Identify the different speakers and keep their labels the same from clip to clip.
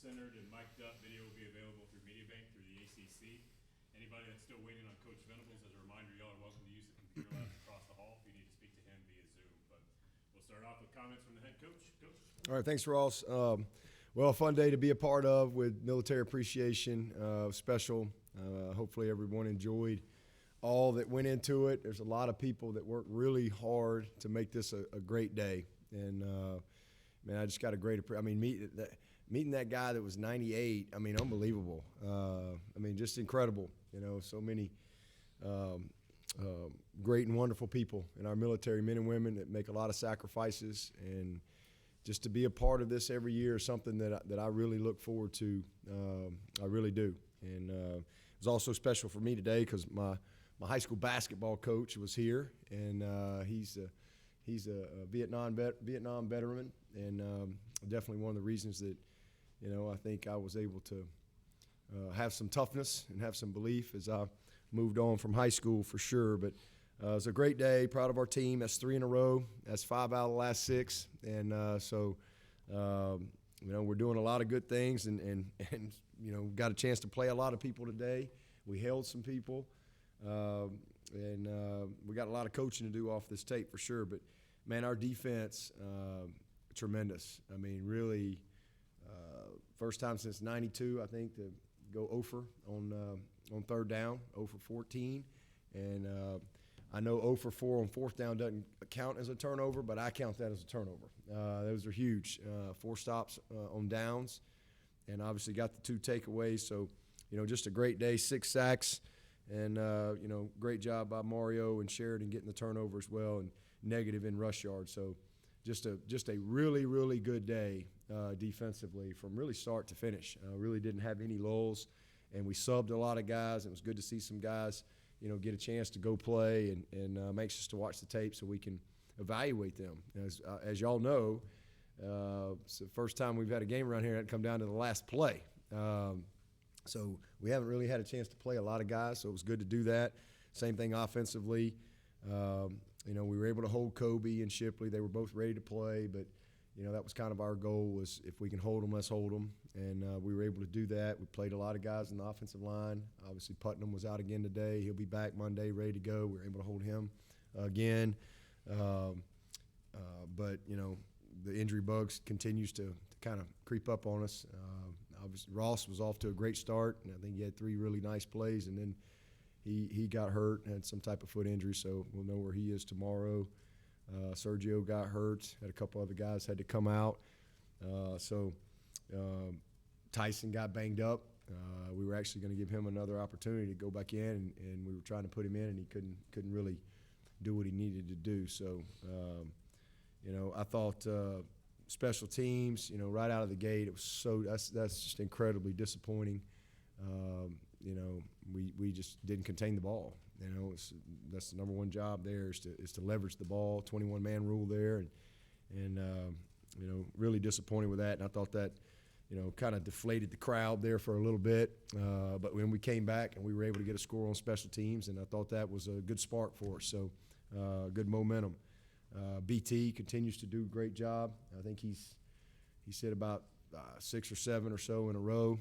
Speaker 1: centered and mic'd up. Video will be available through MediaBank through the ACC. Anybody that's still waiting on Coach Venables, as a reminder, y'all are welcome to use the computer labs across the hall if you need to speak to him via Zoom. But we'll start off with comments from the head coach. Coach.
Speaker 2: All right, thanks, Ross. Well, a fun day to be a part of with military appreciation, special. Hopefully everyone enjoyed all that went into it. There's a lot of people that worked really hard to make this a great day. And, man, I just got a great – meeting that guy that was 98, unbelievable. Just incredible. So many great and wonderful people in our military, men and women that make a lot of sacrifices. And just to be a part of this every year is something that I really look forward to. I really do. And it was also special for me today because my high school basketball coach was here, and he's a Vietnam veteran, and definitely one of the reasons that I think I was able to have some toughness and have some belief as I moved on from high school for sure. But it was a great day. Proud of our team. That's 3 in a row. That's 5 out of the last 6, and we're doing a lot of good things, and got a chance to play a lot of people today. We held some people. And we got a lot of coaching to do off this tape for sure. But, man, our defense, tremendous. Really, first time since 92, I think, to go 0 for on third down, 0 for 14. And I know 0 for 4 on fourth down doesn't count as a turnover, but I count that as a turnover. Those are huge. 4 stops on downs, and obviously got the 2 takeaways. So, just a great day, 6 sacks. And, great job by Mario and Sheridan getting the turnover as well, and negative in rush yards. So just a really, really good day defensively from really start to finish. Really didn't have any lulls, and we subbed a lot of guys. It was good to see some guys, get a chance to go play, and I'm anxious to watch the tape so we can evaluate them. As y'all know, it's the first time we've had a game around here that come down to the last play. So we haven't really had a chance to play a lot of guys, so it was good to do that. Same thing offensively. We were able to hold Kobe and Shipley. They were both ready to play, but, that was kind of our goal was if we can hold them, let's hold them. And we were able to do that. We played a lot of guys in the offensive line. Obviously, Putnam was out again today. He'll be back Monday, ready to go. We were able to hold him again. But, the injury bugs continues to kind of creep up on us. Obviously, Ross was off to a great start, and I think he had 3 really nice plays, and then he got hurt and had some type of foot injury, so we'll know where he is tomorrow. Sergio got hurt. Had a couple other guys had to come out. Tyson got banged up. We were actually going to give him another opportunity to go back in, and we were trying to put him in, and he couldn't really do what he needed to do. So, I thought special teams, right out of the gate, it was that's just incredibly disappointing. We just didn't contain the ball. That's the number one job there is to leverage the ball. 21-man rule there, and really disappointed with that. And I thought that kind of deflated the crowd there for a little bit. But when we came back and we were able to get a score on special teams, and I thought that was a good spark for us. So good momentum. BT continues to do a great job. I think he said about 6 or 7 or so in a row.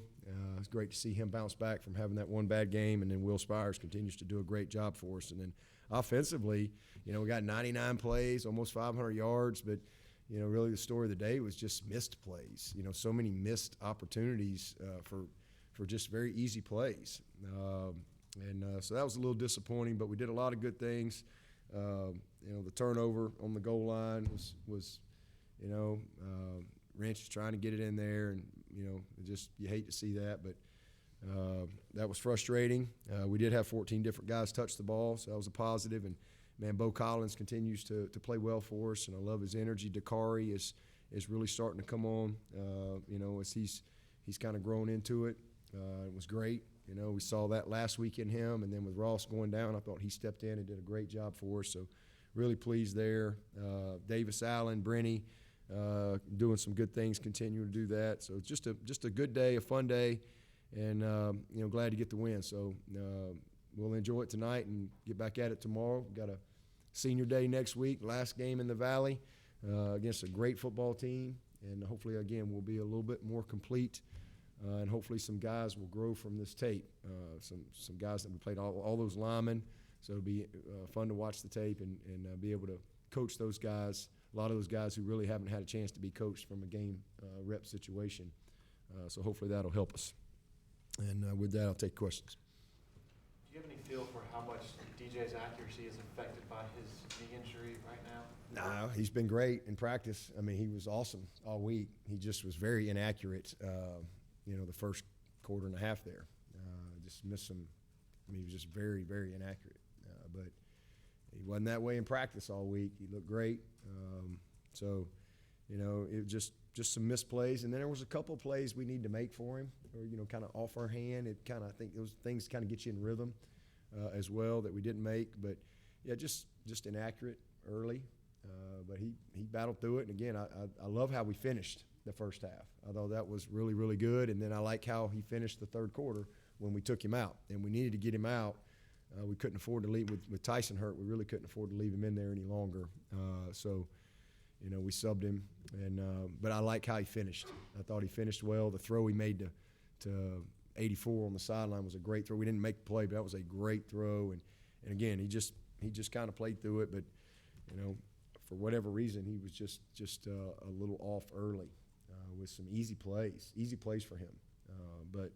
Speaker 2: It's great to see him bounce back from having that one bad game. And then Will Spires continues to do a great job for us. And then offensively, we got 99 plays, almost 500 yards. But, really the story of the day was just missed plays. So many missed opportunities for just very easy plays. So that was a little disappointing, but we did a lot of good things. The turnover on the goal line was Wrench trying to get it in there, and you hate to see that, but that was frustrating. We did have 14 different guys touch the ball, so that was a positive. And man, Bo Collins continues to play well for us, and I love his energy. Dakari is really starting to come on. As he's kind of grown into it. It was great. We saw that last week in him, and then with Ross going down, I thought he stepped in and did a great job for us. So really pleased there. Davis Allen, Brenny, doing some good things, continuing to do that. So just a good day, a fun day, and glad to get the win. So we'll enjoy it tonight and get back at it tomorrow. We've got a senior day next week, last game in the Valley against a great football team, and hopefully again we'll be a little bit more complete and hopefully some guys will grow from this tape. Some guys that we played, all those linemen, so it'll be fun to watch the tape and be able to coach those guys, a lot of those guys who really haven't had a chance to be coached from a game rep situation. So hopefully that'll help us. And with that, I'll take questions.
Speaker 3: Do you have any feel for how much DJ's accuracy is affected by his knee injury right now?
Speaker 2: No, he's been great in practice. I mean, he was awesome all week. He just was very inaccurate, the first quarter and a half there. Just missed some. I mean, he was just very, very inaccurate. But he wasn't that way in practice all week. He looked great. It just some misplays. And then there was a couple plays we need to make for him, or, kind of off our hand. I think those things kind of get you in rhythm as well that we didn't make. But, yeah, just inaccurate early. But he battled through it. And, again, I love how we finished the first half. I thought that was really, really good. And then I like how he finished the third quarter when we took him out. And we needed to get him out. We couldn't afford to leave with Tyson hurt. We really couldn't afford to leave him in there any longer. We subbed him, but I like how he finished. I thought he finished well. The throw he made to 84 on the sideline was a great throw. We didn't make the play, but that was a great throw. And again, he just kind of played through it. But for whatever reason, he was just a little off early with some easy plays for him. But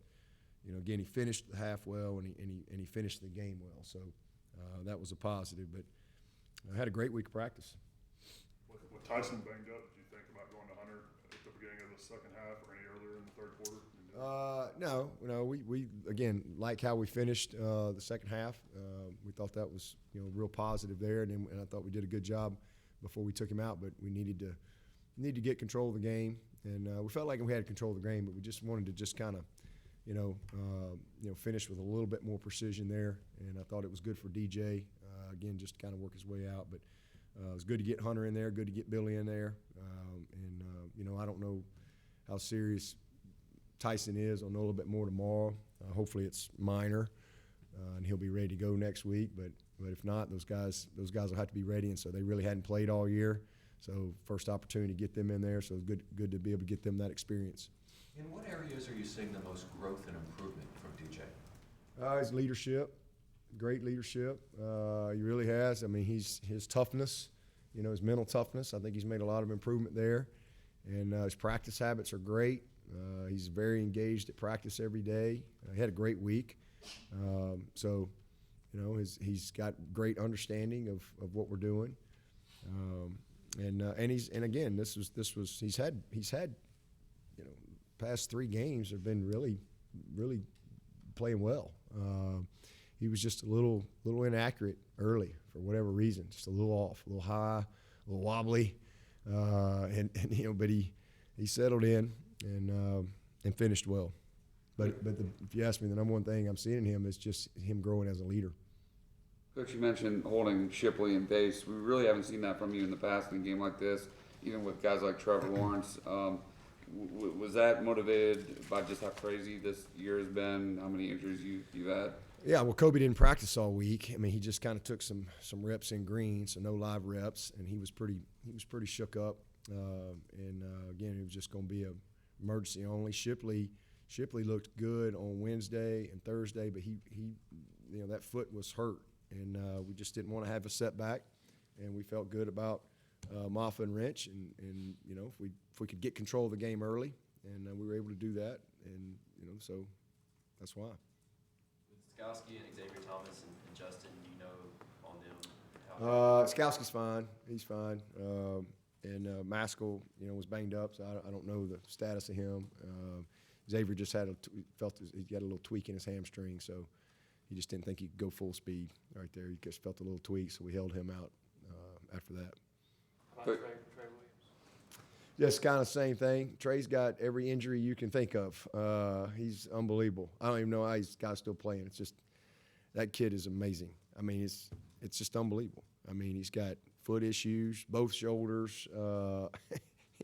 Speaker 2: again, he finished the half well, and he finished the game well. So that was a positive. But I had a great week of practice.
Speaker 4: With Tyson banged up, did you think about going to Hunter at the beginning of the second half or any earlier in the third quarter?
Speaker 2: No. We again like how we finished the second half. We thought that was real positive there, and I thought we did a good job before we took him out. But we needed to get control of the game, and we felt like we had control of the game, but we just wanted to just kind of finish with a little bit more precision there. And I thought it was good for DJ again, just to kind of work his way out. But it was good to get Hunter in there, good to get Billy in there. I don't know how serious Tyson is. I'll know a little bit more tomorrow. Hopefully it's minor, and he'll be ready to go next week. But if not, those guys will have to be ready. And so they really hadn't played all year. So first opportunity to get them in there. So it's good to be able to get them that experience.
Speaker 5: In what areas are you seeing the most growth and improvement from DJ?
Speaker 2: His leadership, great leadership. He really has. I mean, his toughness, his mental toughness. I think he's made a lot of improvement there. And his practice habits are great. He's very engaged at practice every day. He had a great week. He's got great understanding of what we're doing. He's had past 3 games have been really, really playing well. He was just a little inaccurate early for whatever reason, just a little off, a little high, a little wobbly, but he settled in and finished well. But if you ask me, the number one thing I'm seeing in him is just him growing as a leader.
Speaker 6: Coach, you mentioned holding Shipley in base. We really haven't seen that from you in the past in a game like this, even with guys like Trevor Lawrence. Was that motivated by just how crazy this year has been, how many injuries you've had?
Speaker 2: Yeah, well, Kobe didn't practice all week. I mean, he just kind of took some reps in green, so no live reps, and he was pretty shook up. Again, it was just going to be a emergency only. Shipley looked good on Wednesday and Thursday, but he that foot was hurt, and we just didn't want to have a setback, and we felt good about Maffa and Wrench, and if we could get control of the game early, and we were able to do that, and so that's why.
Speaker 5: With Skowski and Xavier Thomas and Justin, do you know on them?
Speaker 2: Skowski's fine. He's fine. And Maskell, was banged up, so I don't know the status of him. Xavier just he got a little tweak in his hamstring, so he just didn't think he could go full speed right there. He just felt a little tweak, so we held him out after that.
Speaker 3: How about Trey Williams?
Speaker 2: Just kind of same thing. Trey's got every injury you can think of. He's unbelievable. I don't even know how he's still playing. It's just that kid is amazing. I mean, it's just unbelievable. I mean, he's got foot issues, both shoulders.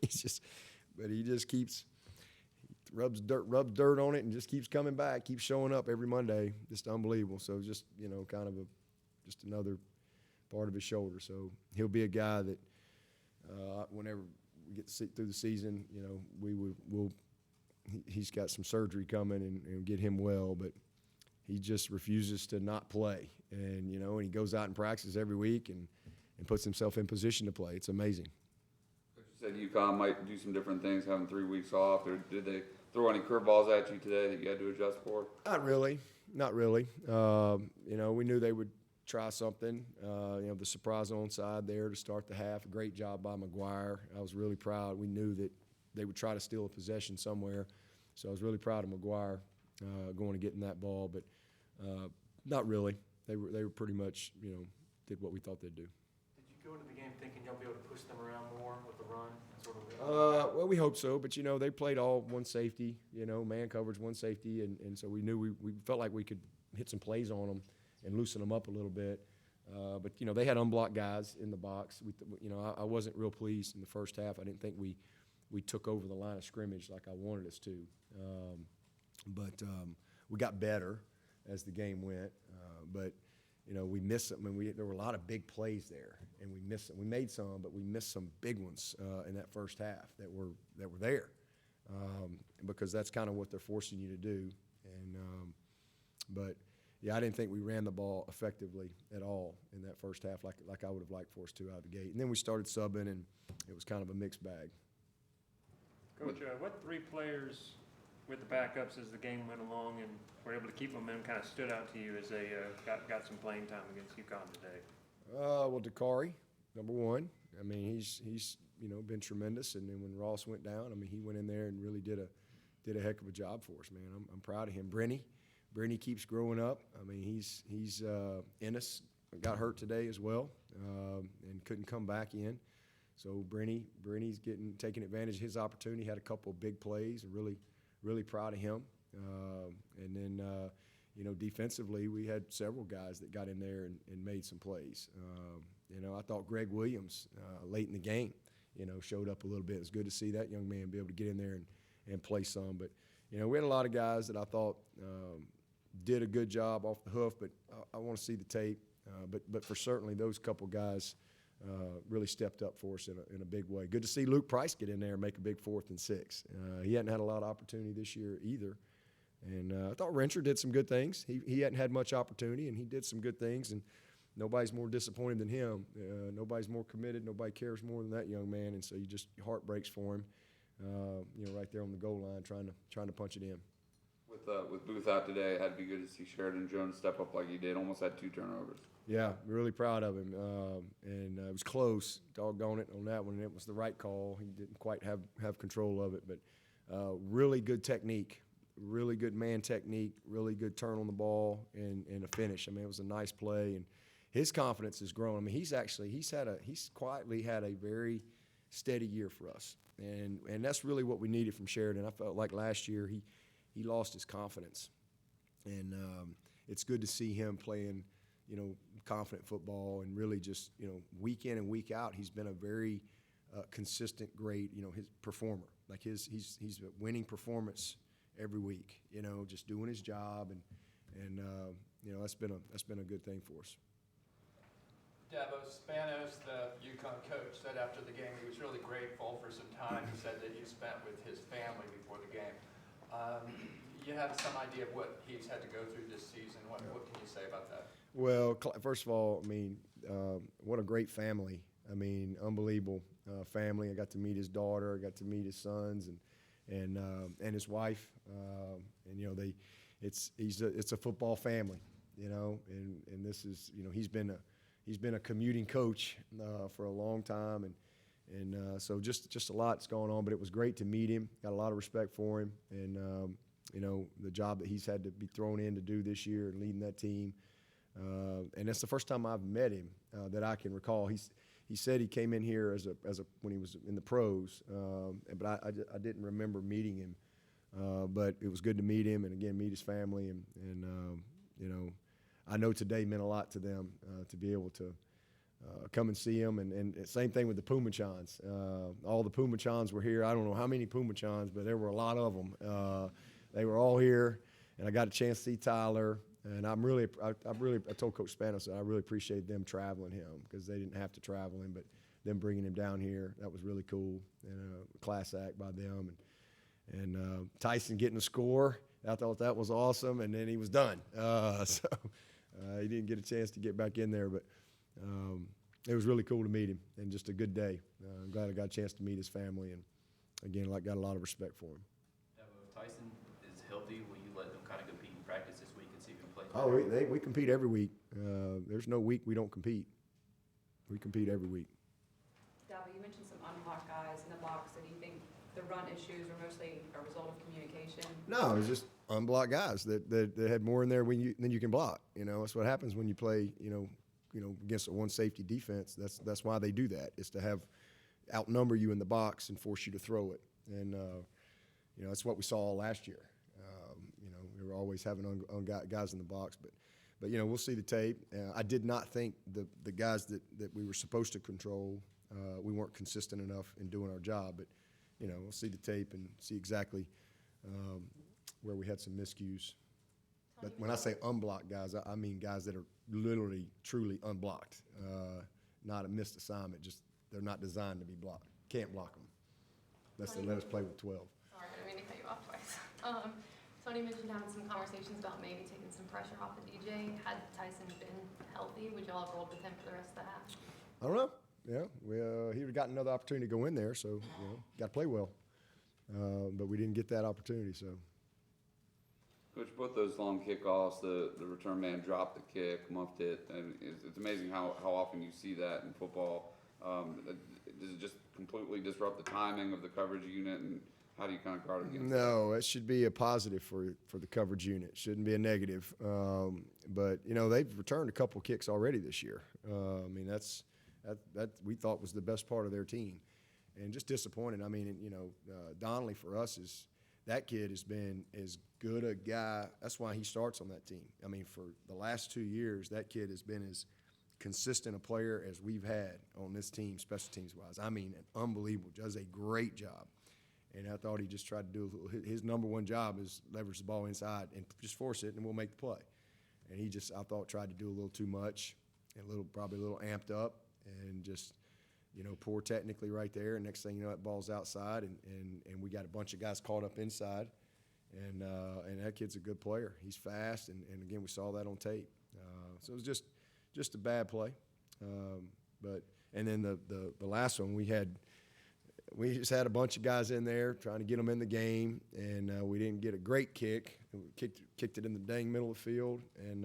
Speaker 2: He just keeps rubs dirt on it and just keeps coming back, keeps showing up every Monday. Just unbelievable. So just kind of just another part of his shoulder. So he'll be a guy that he's got some surgery coming and get him well, but he just refuses to not play. And, you know, and he goes out and practices every week and puts himself in position to play. It's amazing.
Speaker 6: You said UConn might do some different things, having 3 weeks off. Or did they throw any curveballs at you today that you had to adjust for?
Speaker 2: Not really. You know, we knew they would try something. You know, the surprise onside there to start the half. A great job by McGuire. I was really proud. We knew that they would try to steal a possession somewhere. So I was really proud of McGuire going and getting that ball. But not really. They were pretty much, you know, did what we thought they'd do.
Speaker 3: Did you go into the game thinking you'll be able to push them around more with the run and sort of?
Speaker 2: Well, we hope so, but you know they played all one safety, you know, man coverage, one safety, and so we knew we felt like we could hit some plays on them and loosen them up a little bit. But you know they had unblocked guys in the box. You know I wasn't real pleased in the first half. I didn't think we took over the line of scrimmage like I wanted us to. But we got better as the game went. But you know, we missed them. I mean, there were a lot of big plays there, and we missed them. We made some, but we missed some big ones in that first half that were there, because that's kind of what they're forcing you to do. And but yeah, I didn't think we ran the ball effectively at all in that first half, like I would have liked for us to out of the gate. And then we started subbing, and it was kind of a mixed bag.
Speaker 7: Coach, what 3 players with the backups as the game went along and were able to keep momentum kind of stood out to you as they got some playing time against UConn today?
Speaker 2: Well, Dakari, number 1. I mean, he's you know been tremendous. And then when Ross went down, I mean, he went in there and really did a heck of a job for us, man. I'm proud of him. Brenny keeps growing up. I mean, he's Ennis got hurt today as well and couldn't come back in. So Brenny's taking advantage of his opportunity. Had a couple of big plays and really proud of him. And then, you know, defensively, we had several guys that got in there and made some plays. You know, I thought Greg Williams, late in the game, you know, showed up a little bit. It was good to see that young man be able to get in there and play some. But, you know, we had a lot of guys that I thought did a good job off the hoof, but I want to see the tape. But for certainly those couple guys really stepped up for us in a big way. Good to see Luke Price get in there and make a big 4th and 6. He hadn't had a lot of opportunity this year either. And I thought Rencher did some good things. He hadn't had much opportunity, and he did some good things. And nobody's more disappointed than him. Nobody's more committed. Nobody cares more than that young man. And so your heart breaks for him, you know, right there on the goal line trying to punch it in.
Speaker 6: With Booth out today, it had to be good to see Sheridan Jones step up like he did. Almost had 2 turnovers. Yeah,
Speaker 2: really proud of him. And it was close, doggone it, on that one. And it was the right call. He didn't quite have control of it. But really good technique, really good man technique, really good turn on the ball and a finish. I mean, it was a nice play. And his confidence has grown. I mean, he's quietly had a very steady year for us. And that's really what we needed from Sheridan. I felt like last year he lost his confidence. And it's good to see him playing, you know, confident football and really just, you know, week in and week out, he's been a very consistent, great, you know, his performer. Like he's a winning performance every week, you know, just doing his job and you know, that's been a good thing for us.
Speaker 8: Dabo Spanos, the UConn coach, said after the game he was really grateful for some time he said that you spent with his family before the game. You have some idea of what he's had to go through this season. What can you say about that?
Speaker 2: Well, first of all, I mean, what a great family. I mean, unbelievable family. I got to meet his daughter. I got to meet his sons and his wife. And you know, it's a football family. You know, and this is, you know, he's been a commuting coach for a long time, and so just a lot's going on. But it was great to meet him. Got a lot of respect for him, and you know, the job that he's had to be thrown in to do this year and leading that team. And that's the first time I've met him that I can recall. He said he came in here as a when he was in the pros, but I didn't remember meeting him. But it was good to meet him, and again meet his family, and you know, I know today meant a lot to them to be able to come and see him, and same thing with the Pumachans. All the Pumachans were here. I don't know how many Pumachans, but there were a lot of them. They were all here, and I got a chance to see Tyler. And I told Coach Spanos that I really appreciate them traveling him because they didn't have to travel him, but them bringing him down here, that was really cool, and a class act by them. And Tyson getting a score, I thought that was awesome, and then he was done. So he didn't get a chance to get back in there, but it was really cool to meet him, and just a good day. I'm glad I got a chance to meet his family, and again, got a lot of respect for him.
Speaker 5: Tyson is healthy. Will you let them kind of compete in practice this week and see if you can play?
Speaker 2: Oh, we compete every week. There's no week we don't compete. We compete every week.
Speaker 9: Dabo, you mentioned some unblocked guys in the box. So do you think the run issues were mostly a result of communication?
Speaker 2: No, it was just unblocked guys that had more in there than you can block. That's what happens when you play, against a one safety defense. That's why they do that, is to have outnumber you in the box and force you to throw it. And that's what we saw last year. We were always having guys in the box, but we'll see the tape. I did not think the guys that we were supposed to control, we weren't consistent enough in doing our job. But we'll see the tape and see exactly where we had some miscues. But when I say unblocked guys, I mean guys that are literally, truly unblocked, not a missed assignment. Just they're not designed to be blocked. Can't block them unless they let us play with 12.
Speaker 10: Sorry, I didn't mean to cut you off twice. Tony mentioned having some conversations about maybe taking some pressure off of DJ. Had Tyson been healthy, would y'all have rolled with him for the rest of the half?
Speaker 2: I don't know. Yeah, he would have gotten another opportunity to go in there, so got to play well. But we didn't get that opportunity. So,
Speaker 6: Coach, both those long kickoffs, the return man dropped the kick, muffed it, and it's amazing how often you see that in football. Does it just completely disrupt the timing of the coverage unit, and how do you kind of guard against that?
Speaker 2: No, it should be a positive for the coverage unit. It shouldn't be a negative. But they've returned a couple kicks already this year. That we thought was the best part of their team, and just disappointed. Donnelly for us that kid has been as good a guy. That's why he starts on that team. For the last 2 years, that kid has been as consistent a player as we've had on this team, special teams wise. Unbelievable. Does a great job. And I thought he just tried to do his number one job is leverage the ball inside and just force it, and we'll make the play. And he just, I thought, tried to do a little too much, and probably a little amped up, and just, poor technically right there. And next thing you know, that ball's outside, and we got a bunch of guys caught up inside. And that kid's a good player. He's fast, and again, we saw that on tape. So it was just a bad play. And then the last one, we just had a bunch of guys in there trying to get them in the game, and we didn't get a great kick. We kicked it in the dang middle of the field, and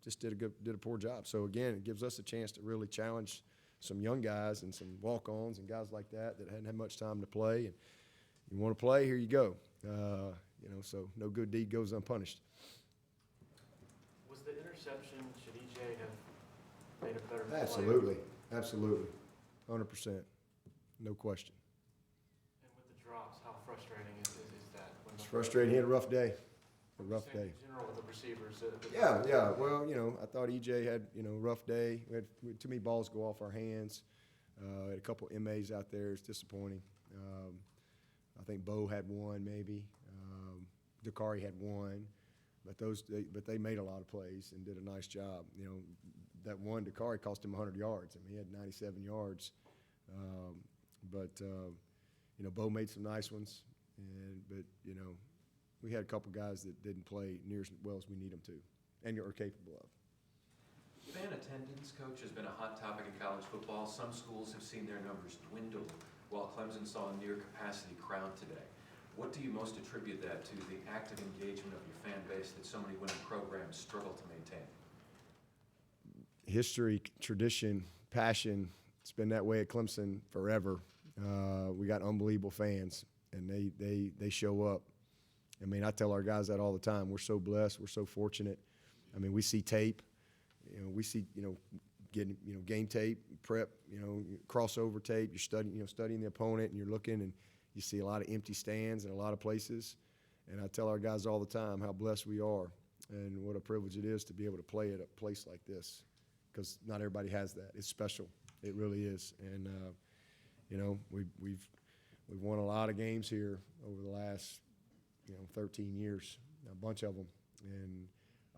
Speaker 2: just did a poor job. So again, it gives us a chance to really challenge some young guys and some walk-ons and guys like that hadn't had much time to play. And you want to play, here you go. So no good deed goes unpunished.
Speaker 3: Was the interception, should EJ have made a better play?
Speaker 2: Absolutely, 100%. No question.
Speaker 3: And with the drops, how frustrating is that?
Speaker 2: It's frustrating. He had a rough day. A rough day.
Speaker 3: In general with the receivers.
Speaker 2: Yeah. Well, I thought EJ had, a rough day. We had too many balls go off our hands. Had a couple MAs out there. It's disappointing. I think Bo had one maybe. Dakari had one. But they made a lot of plays and did a nice job. That one, Dakari cost him 100 yards. He had 97 yards. Bo made some nice ones, but we had a couple guys that didn't play near as well as we need them to, and are capable of.
Speaker 11: Fan attendance, Coach, has been a hot topic in college football. Some schools have seen their numbers dwindle, while Clemson saw a near-capacity crowd today. What do you most attribute that to, the active engagement of your fan base that so many winning programs struggle to maintain?
Speaker 2: History, tradition, passion. It's been that way at Clemson forever. We got unbelievable fans, and they show up. I tell our guys that all the time. We're so blessed. We're so fortunate. We see tape. We see, getting, game tape, prep, crossover tape. You're studying the opponent, and you're looking, and you see a lot of empty stands in a lot of places. And I tell our guys all the time how blessed we are and what a privilege it is to be able to play at a place like this, because not everybody has that. It's special. It really is. And, we've won a lot of games here over the last, 13 years, a bunch of them. And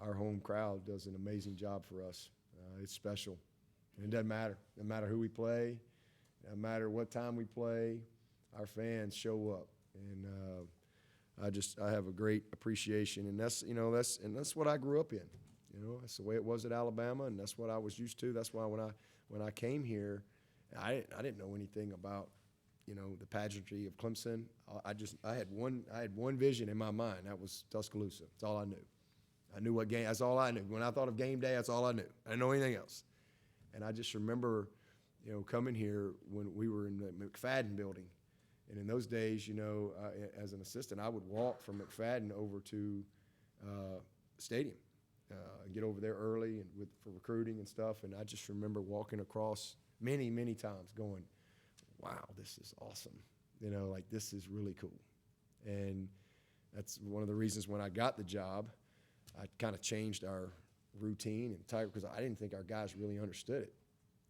Speaker 2: our home crowd does an amazing job for us. It's special. And it doesn't matter. It doesn't matter who we play. It doesn't matter what time we play. Our fans show up. And I have a great appreciation, and that's what I grew up in. That's the way it was at Alabama, and that's what I was used to. That's why when I came here, I didn't know anything about the pageantry of Clemson. I had one vision in my mind. That was Tuscaloosa. That's all I knew. I knew what game. That's all I knew. When I thought of game day, that's all I knew. I didn't know anything else. And I just remember, coming here when we were in the McFadden building. And in those days, as an assistant, I would walk from McFadden over to the stadium, and get over there early and for recruiting and stuff. And I just remember walking across many, many times going, wow, this is awesome. This is really cool. And that's one of the reasons when I got the job, I kind of changed our routine and type because I didn't think our guys really understood it.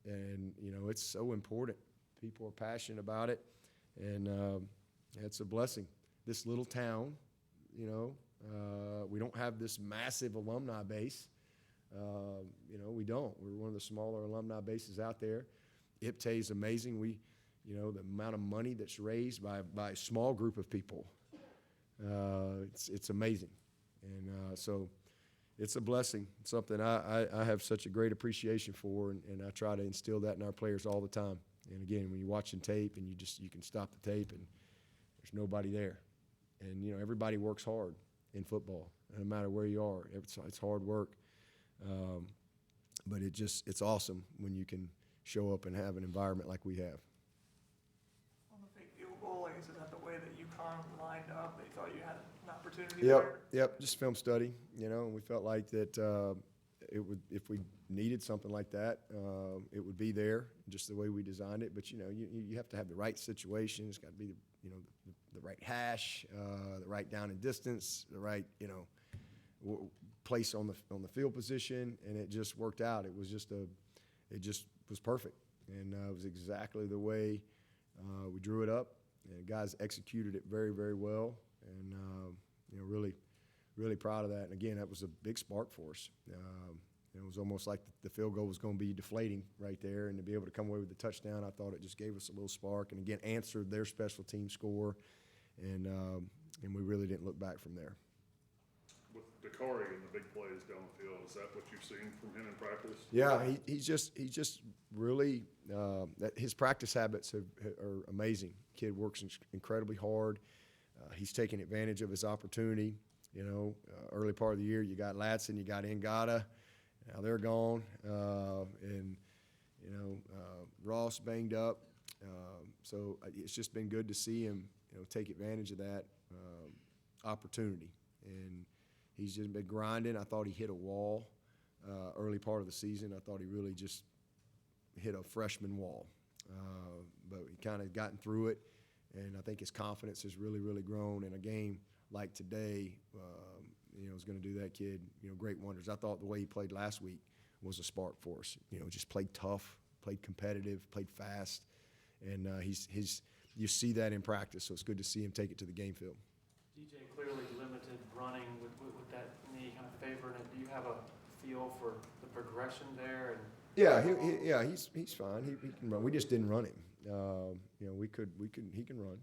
Speaker 2: And, it's so important. People are passionate about it. And it's a blessing. This little town, we don't have this massive alumni base. We don't. We're one of the smaller alumni bases out there. IPTAY is amazing. The amount of money that's raised by a small group of people, it's amazing. And so it's a blessing. It's something I have such a great appreciation for, and I try to instill that in our players all the time. And again, when you're watching tape and you can stop the tape and there's nobody there. And, everybody works hard in football, no matter where you are. It's hard work. But it's awesome when you can show up and have an environment like we have.
Speaker 3: On the fake field goal, I guess, is that the way that UConn lined up? They thought you had an opportunity
Speaker 2: Yep, just film study, and we felt like that if we needed something like that, it would be there, just the way we designed it. But, you have to have the right situation. It's got to be, the right hash, the right down and distance, the right, place on the field position, and it just worked out. It just was perfect, and it was exactly the way we drew it up. And guys executed it very, very well, and really, really proud of that. And again, that was a big spark for us. It was almost like the field goal was going to be deflating right there, and to be able to come away with the touchdown, I thought it just gave us a little spark, and again answered their special team score, and we really didn't look back from there.
Speaker 4: With Dakari and the big plays down the field, is that what you've seen from him in practice?
Speaker 2: Yeah, he's just really his practice habits are amazing. Kid works incredibly hard. He's taking advantage of his opportunity. Early part of the year, you got Latson, you got Ngata. Now they're gone, and Ross banged up. So it's just been good to see him, take advantage of that opportunity. And he's just been grinding. I thought he hit a wall early part of the season. I thought he really just hit a freshman wall, but he kind of gotten through it. And I think his confidence has really, really grown in a game like today. Is going to do that kid, great wonders. I thought the way he played last week was a spark for us. Just played tough, played competitive, played fast, and you see that in practice. So it's good to see him take it to the game field.
Speaker 3: DJ clearly limited running with that knee kind of favoring it. Do you have a feel for the progression there? And
Speaker 2: Yeah, he's fine. He can run. We just didn't run him. He can run.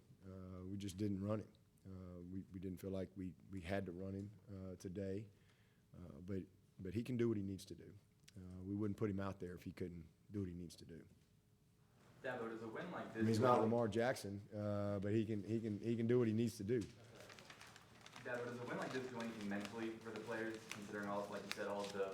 Speaker 2: We just didn't run him. We didn't feel like we had to run him today, but he can do what he needs to do. We wouldn't put him out there if he couldn't do what he needs to do.
Speaker 5: Dabo, does a win like this?
Speaker 2: I mean, he's not Lamar Jackson, but he can do what he needs to do.
Speaker 5: Dabo, does a win like this do anything mentally for the players, considering all, like you said, all of the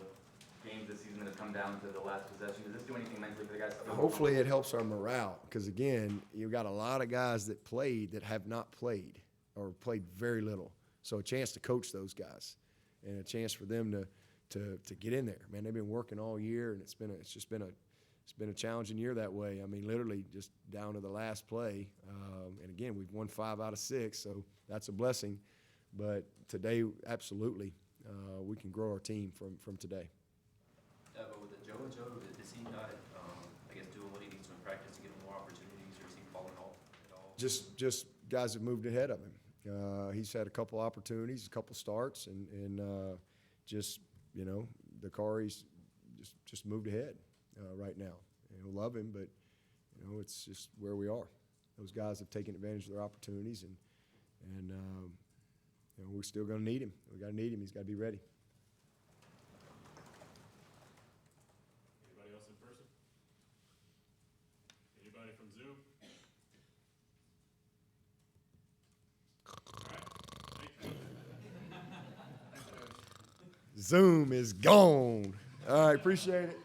Speaker 5: games this season that have come down to the last possession? Does this do anything mentally for the guys?
Speaker 2: Hopefully, it helps our morale because again, you've got a lot of guys that played that have not played or played very little. So a chance to coach those guys and a chance for them to get in there. Man, they've been working all year, and it's been a challenging year that way. I mean, literally just down to the last play. And again, we've won 5 out of 6, so that's a blessing. But today, absolutely, we can grow our team from today.
Speaker 5: But with the Joe, does he not, I guess, doing what he needs to in practice to get more opportunities, or is he falling off at all?
Speaker 2: Just guys have moved ahead of him. He's had a couple opportunities, a couple starts, and Dakari's just moved ahead right now. And we'll love him, but it's just where we are. Those guys have taken advantage of their opportunities, and And you know, we're still going to need him. We got to need him. He's got to be ready.
Speaker 1: Anybody else in person? Anybody from Zoom? All right. Thank you.
Speaker 2: Zoom is gone. All right, appreciate it.